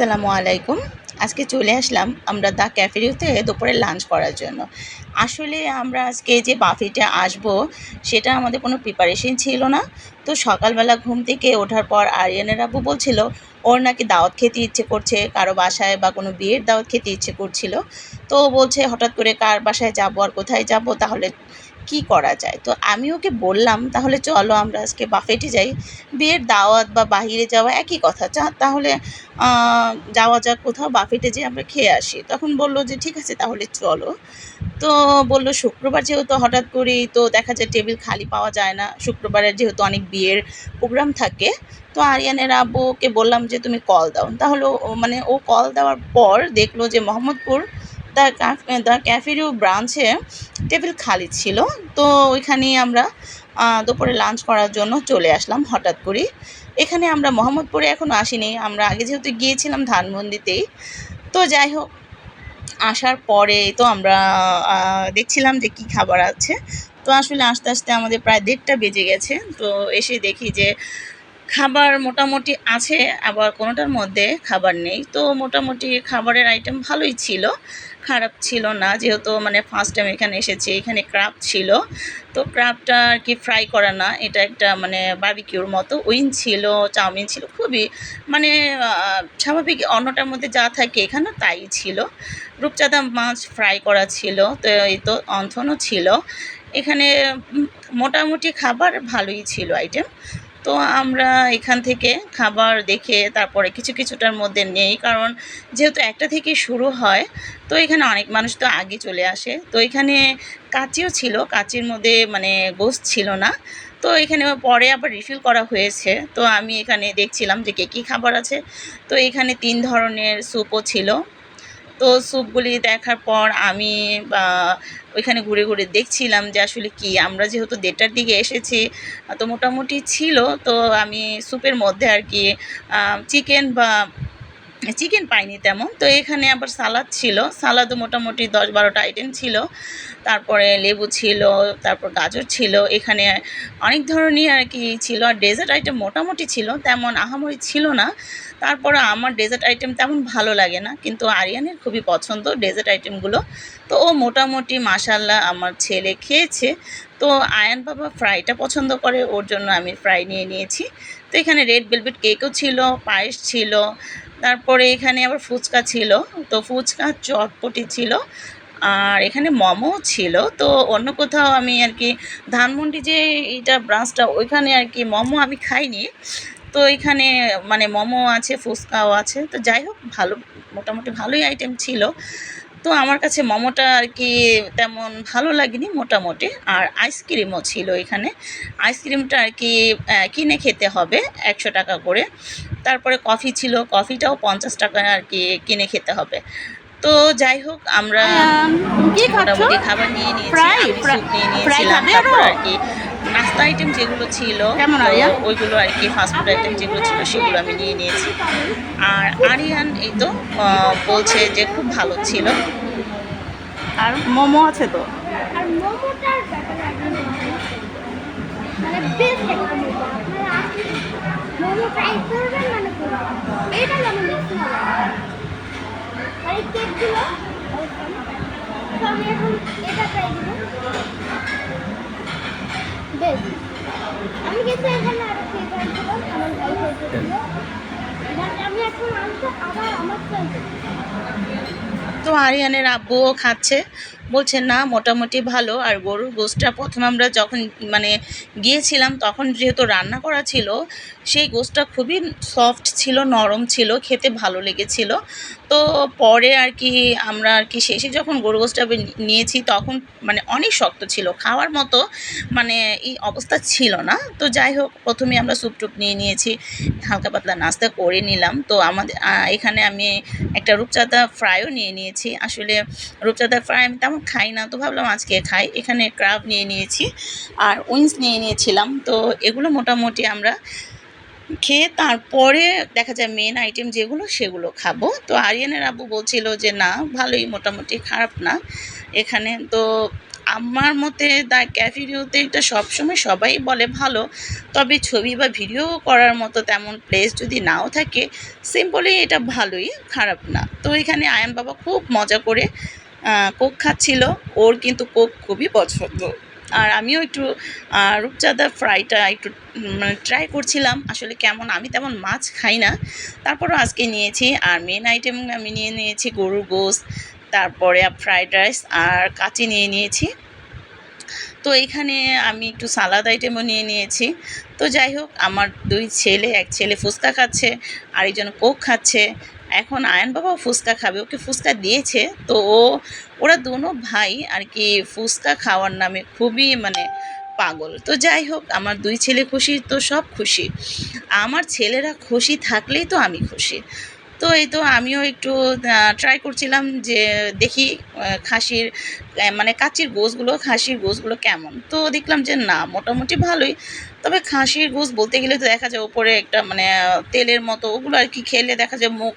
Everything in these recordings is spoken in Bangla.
আসসালামু আলাইকুম। আজকে চলে আসলাম আমরা দ্য ক্যাফেরিওতে দুপুরে লাঞ্চ করার জন্য। আসলে আমরা আজকে যে বাফেটে আসবো, সেটা আমাদের কোনো প্রিপারেশন ছিল না। তো সকালবেলা ঘুম থেকে ওঠার পর আরিয়ানের আব্বু বলছিল, ওর নাকি দাওয়াত খেতে ইচ্ছে করছে, কারো বাসায় বা কোনো বিয়ের দাওয়াত খেতে ইচ্ছে করছিল। তো ও বলছে হঠাৎ করে কার বাসায় যাবো আর কোথায় যাবো, তাহলে কি করা যায়? তো আমি ওকে বললাম, তাহলে চলো আমরা আজকে বাফেটে যাই। বিয়ের দাওয়াত বা বাহিরে যাওয়া একই কথা। তাহলে আ যাওয়া যাক কোথাও, বাফেটে যেয়ে আমরা খেয়ে আসি। তখন বলল যে, "ঠিক আছে তাহলে চলো।" তো বলল শুক্রবার যেহেতু হঠাৎ করেই তো দেখা যায় টেবিল খালি পাওয়া যায় না। শুক্রবারের যেহেতু অনেক বিয়ের প্রোগ্রাম থাকে। তো আরিয়ানের আব্বুকে বললাম যে, "তুমি কল দাও।" তাহলে ও কল দেওয়ার পর দেখল যে মোহাম্মদপুর দ্য ক্যাফেরিও ব্রাঞ্চে টেবিল খালি ছিল। তো ওইখানেই আমরা দুপুরে লাঞ্চ করার জন্য চলে আসলাম হঠাৎ করেই। এখানে আমরা মোহাম্মদপুরে এখনও আসিনি। আমরা আগে যেহেতু গিয়েছিলাম ধানমন্ডিতেই। তো যাই হোক, আসার পরে তো আমরা দেখছিলাম যে কী খাবার আছে। তো আসলে আসতে, আসতে আমাদের প্রায় ১:৩০ বেজে গেছে। তো এসে দেখি যে খাবার মোটামুটি আছে, আবার কোনোটার মধ্যে খাবার নেই। তো মোটামুটি খাবারের আইটেম ভালোই ছিল, খারাপ ছিল না। যেহেতু ফার্স্ট টাইম এখানে এসেছি, এখানে ক্রাব ছিল। তো ক্রাবটা আর কি ফ্রাই করা না, এটা একটা বারবিকিউর মতো। উইং ছিল, চাউমিন ছিল, খুবই মানে স্বাভাবিক অন্যটার মধ্যে যা থাকে এখানেও তাই ছিল। রূপচাঁদা মাছ ফ্রাই করা ছিল, তো এই তো অন্থনও ছিল। এখানে মোটামুটি খাবার ভালোই ছিল আইটেম। তো আমরা এখান থেকে খাবার দেখে তারপরে কিছুটার মধ্যে নেই, কারণ যেহেতু একটা থেকে শুরু হয়, তো এখানে অনেক মানুষ তো আগে চলে আসে। তো এখানে কাচিও ছিল, কাচির মধ্যে গোস্ত ছিল না। তো এখানে পরে আবার রিফিল করা হয়েছে। তো আমি এখানে দেখছিলাম যে কী খাবার আছে। তো এখানে ৩ ধরনের স্যুপও ছিল। তো স্যুপগুলি দেখার পর আমি ওইখানে ঘুরে ঘুরে দেখছিলাম যে আসলে কি, আমরা যেহেতু ১:৩০টার দিকে এসেছি, তো মোটামুটি ছিল। তো আমি স্যুপের মধ্যে আর কি চিকেন পাইনি তেমন। তো এখানে আবার সালাদ ছিল, সালাদও মোটামুটি ১০-১২টা আইটেম ছিল। তারপরে লেবু ছিল, তারপর গাজর ছিল, এখানে অনেক ধরনের আর কি ছিল। আর ডেজার্ট আইটেম মোটামুটি ছিল, তেমন আহামরি ছিল না। তারপরে আমার ডেজার্ট আইটেম তেমন ভালো লাগে না, কিন্তু আরিয়ানের খুবই পছন্দ ডেজার্ট আইটেমগুলো। তো ও মোটামুটি মাশাআল্লাহ আমার ছেলে খেয়েছে। তো আয়ান বাবা ফ্রাইটা পছন্দ করে, ওর জন্য আমি ফ্রাই নিয়ে নিয়েছি। তো এখানে রেড ভেলভেট কেকও ছিল, পায়েস ছিল, তারপরে এখানে আবার ফুচকা ছিল। তো ফুচকা চটপটি ছিল, আর এখানে মোমো ছিল। তো অন্য কোথাও আমি আর কি ধানমন্ডি যে এইটা ব্রাঞ্চটা, ওইখানে আর কি মোমো আমি খাইনি। তো এখানে মোমো আছে, ফুচকাও আছে। তো যাই হোক, মোটামুটি ভালোই আইটেম ছিল। তো আমার কাছে মোমোটা আর কি তেমন ভালো লাগেনি মোটামুটি। আর আইসক্রিমও ছিল এখানে। আইসক্রিমটা আর কি কিনে খেতে হবে ১০০ টাকা করে। তারপরে কফি ছিল, কফিটাও ৫০ টাকায় আর কি কিনে খেতে হবে। তো যাই হোক, আমরা আয়ান, তুমি কি খাচ্ছ? মোটামুটি খাবার নিয়ে নিয়েছি। ফ্রাই আমি স্যুপ নিয়ে ফ্রাই নিয়েছিলাম। খাবে তারপর আরো? আর কি নাস্তা আইটেম যেগুলো ছিল, কেমন তো আরিয়ান? ওইগুলো আর কি ফাস্টফুড আইটেম যেগুলো ছিল সেগুলো আমি নিয়ে নিয়েছি। আর আরিয়ান এই তো বলছে যে খুব ভালো ছিল। আর মোমো আছে তো। আর মোমোটার ব্যাপারে আপনি বেস্ট একটা মোমো আপনারা আসলে মোমো ট্রাই করবেন করবেন। এটা যেমন দেখতে ভালো আর এই কেকগুলো তো আমি এখন এটা ট্রাই করব বেস্ট। আমি কিন্তু এখানে আরো কেক ট্রাই করব, আমার ভাই খেয়েছিল, বাট আমি এখন আবার আমার ট্রাই করব। তো আরিয়ানের আব্বুও খাচ্ছে, বলছে না মোটামুটি ভালো। আর গরুর গোশতটা প্রথমে আমরা যখন গিয়েছিলাম, তখন যেহেতু রান্না করা ছিল, সেই গোশতটা খুবই সফট ছিল, নরম ছিল, খেতে ভালো লেগেছিল। তো পরে আর কি আমরা আর কি শেষে যখন গরুর গোশতটা নিয়েছি, তখন অনেক শক্ত ছিল, খাওয়ার মতো এই অবস্থা ছিল না। তো যাই হোক, প্রথমে আমরা স্যুপ টুপ নিয়ে নিয়েছি, হালকা পাতলা নাস্তা করে নিলাম। তো আমাদের এখানে আমি একটা রূপচাঁদা ফ্রাইও নিয়ে নিয়েছি। আসলে রূপচাঁদা ফ্রাই আমি তেমন খাই না, তো ভাবলাম আজকে খাই। এখানে ক্রাব নিয়ে নিয়েছি আর উইংস নিয়ে নিয়েছিলাম। তো এগুলো মোটামুটি আমরা খেয়ে তারপরে দেখা যায় মেন আইটেম যেগুলো সেগুলো খাবো। তো আরিয়ানের আব্বু বলছিল যে না ভালোই, মোটামুটি খারাপ না এখানে। তো আমার মতে দ্য ক্যাফেরিওতে এটা সবসময় সবাই বলে ভালো, তবে ছবি বা ভিডিও করার মতো তেমন প্লেস যদি নাও থাকে, সিম্পলি এটা ভালোই, খারাপ না। তো এখানে আয়ান বাবা খুব মজা করে কোক খাচ্ছিল, ওর কিন্তু কোক খুবই পছন্দ। আর আমিও একটু রূপচাঁদা ফ্রাইটা একটু মানে ট্রাই করছিলাম, আসলে কেমন, আমি তেমন মাছ খাই না, তারপরও আজকে নিয়েছি। আর মেন আইটেম আমি নিয়েছি গরুর গোশত, তারপরে ফ্রাইড রাইস আর কাচি নিয়েছি। তো এখানে আমি একটু সালাদ আইটেমও নিয়েছি। তো যাই হোক, আমার 2 ছেলে, এক ছেলে ফুচকা খাচ্ছে, আরেকজন কোক খাচ্ছে। এখন আয়ান বাবাও ফুচকা খাবে, ওকে ফুচকা দিয়েছে। তো ওরা দোনো ভাই আর কি ফুচকা খাওয়ার নামে খুবই মানে পাগল। তো যাই হোক, আমার 2 ছেলে খুশি তো সব খুশি। আমার ছেলেরা খুশি থাকলেই তো আমি খুশি। তো এই তো আমিও একটু ট্রাই করছিলাম যে দেখি খাসির মানে খাসির গোশগুলো কেমন। তো দেখলাম যে না, মোটামুটি ভালোই। তবে খাসির গোশ বলতে গেলে তো দেখা যায় ওপরে একটা মানে তেলের মতো, ওগুলো আর কি খেলে দেখা যায় মুখ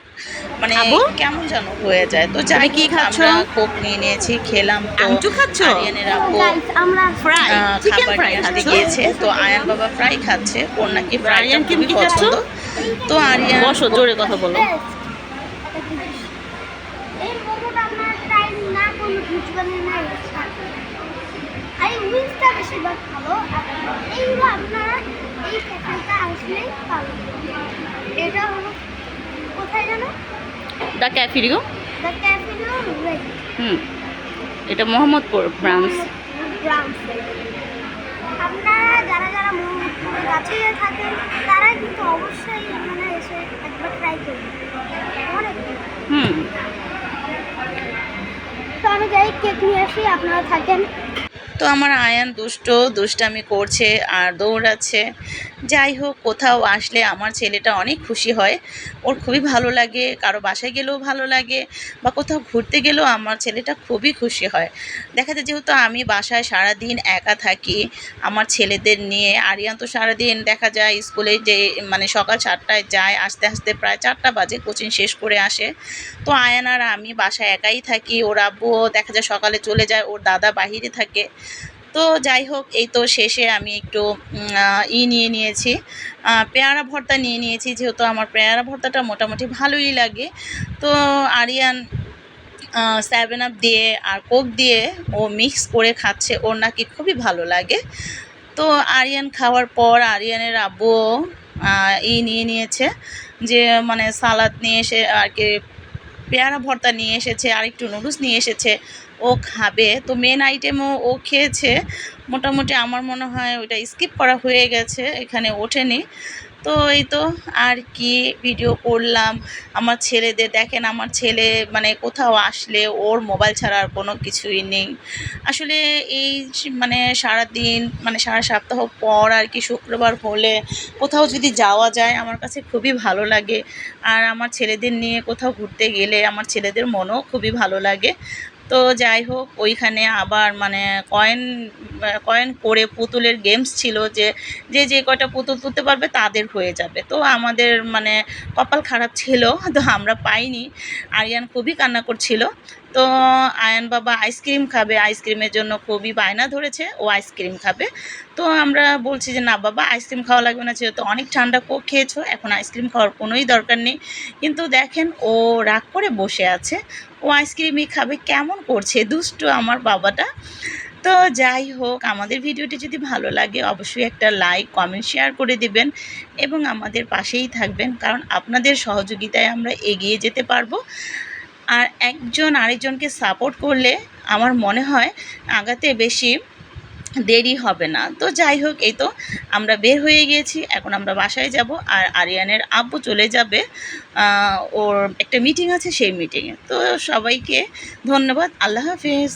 মানে আবু কেমন যেন হয়ে যায়। তো যাই তুমি কি হোক, খাচ্ছ? আমরা কোক নিয়েছি, খেলাম। তো আংচু খাচ্ছ? আরিয়ানের আপু গাইস আমরা ফ্রাই চিকেন খাবার ফ্রাই নিয়ে আসতে খাচ্ছ? গিয়েছে। তো আয়ান বাবা ফ্রাই খাচ্ছে, ওর নাকি ফ্রাইটা আরিয়ান কি খুবই খাচ্ছ? পছন্দ। তো আরিয়ান বসো, জোরে কথা বলো। এই মোমোটা আপনার ট্রাই না করলে বুঝবেন না এর স্বাদ। আর এই উইংসটা বেশিরভাগ ভালো। আর এইগুলো আপনারা এই ক্যাফেটা আসলেই পাবেন। এটা হলো কোথায় জানো? দ্য ক্যাফেরিও। দ্য ক্যাফেরিও রেড এটা মোহাম্মদপুর ব্রাঞ্চ। আপনারা যারা যারা মোহাম্মদপুরের কাছে থাকেন তারা কিন্তু অবশ্যই এখানে এসে একবার ট্রাই করবেন। অনেক হুম তো আমি যাই কেক নিয়ে আসি, আপনারা থাকেন। তো আমার আয়ান দুষ্টামি করছে আর দৌড়াচ্ছে। যাই হোক, কোথাও আসলে আমার ছেলেটা অনেক খুশি হয়, ওর খুবই ভালো লাগে, কারো বাসায় গেলেও ভালো লাগে, বা কোথাও ঘুরতে গেলেও আমার ছেলেটা খুবই খুশি হয়। দেখা যায় যেহেতু আমি বাসায় সারাদিন একা থাকি আমার ছেলেদের নিয়ে, আরিয়ান তো সারাদিন দেখা যায় স্কুলে যে মানে সকাল 7টায় যায়, আস্তে আস্তে প্রায় 4টা বাজে কোচিং শেষ করে আসে। তো আয়ান আর আমি বাসায় একাই থাকি, ওর আব্বুও দেখা যায় সকালে চলে যায়, ওর দাদা বাহিরে থাকে। তো যাই হোক, এই তো শেষে আমি একটু নিয়েছি, পেয়ারা ভর্তা নিয়েছি, যেহেতু আমার পেয়ারা ভর্তাটা মোটামুটি ভালোই লাগে। তো আরিয়ান 7 আপ দিয়ে আর কোক দিয়ে ও মিক্স করে খাচ্ছে, ওর নাকি খুবই ভালো লাগে। তো আরিয়ান খাওয়ার পর আরিয়ানের আব্বুও নিয়েছে, যে মানে সালাদ নিয়ে এসে আর কি পেয়ারা ভর্তা নিয়ে এসেছে, আর একটু নুডলস নিয়ে এসেছে, ও খাবে। তো মেন আইটেমও ও খেয়েছে, মোটামুটি আমার মনে হয় ওইটা স্কিপ করা হয়ে গেছে, এখানে ওঠেনি। তো এই তো আর কি ভিডিও করলাম আমার ছেলেদের। দেখেন আমার ছেলে মানে কোথাও আসলে ওর মোবাইল ছাড়া আর কোনো কিছুই নেই। আসলে এই মানে সারাদিন মানে সারা সপ্তাহ পর আর কি শুক্রবার হলে কোথাও যদি যাওয়া যায় আমার কাছে খুবই ভালো লাগে। আর আমার ছেলেদের নিয়ে কোথাও ঘুরতে গেলে আমার ছেলেদের মনও খুবই ভালো লাগে। তো যাই হোক, ওইখানে আবার মানে কয়েন করে পুতুলের গেমস ছিল, যে কয়টা পুতুল তুলতে পারবে তাদের হয়ে যাবে। তো আমাদের মানে কপাল খারাপ ছিল, তো আমরা পাইনি। আরিয়ান খুবই কান্না করছিল। তো আয়ান বাবা আইসক্রিম খাবে, আইসক্রিমের জন্য খুবই বায়না ধরেছে, ও আইসক্রিম খাবে। তো আমরা বলছি যে না বাবা, আইসক্রিম খাওয়া লাগবে না, যেহেতু অনেক ঠান্ডা কোক খেয়েছো, এখন আইসক্রিম খাওয়ার কোনোই দরকার নেই। কিন্তু দেখেন ও রাগ করে বসে আছে, ও আইসক্রিমই খাবে, কেমন করছে দুষ্টু আমার বাবাটা। তো যাই হোক, আমাদের ভিডিওটি যদি ভালো লাগে অবশ্যই একটা লাইক কমেন্ট শেয়ার করে দিবেন এবং আমাদের পাশেই থাকবেন, কারণ আপনাদের সহযোগিতায় আমরা এগিয়ে যেতে পারবো। আর একজন আরেকজনকে সাপোর্ট করলে আমার মনে হয় আগাতে বেশি দেরি হবে না। তো যাই হোক, এই তো আমরা বের হয়ে গিয়েছি, এখন আমরা বাসায় যাব। আর আরিয়ানের আব্বু চলে যাবে ওর একটা মিটিং আছে, সেই মিটিংয়ে। তো সবাইকে ধন্যবাদ, আল্লাহ হাফেজ।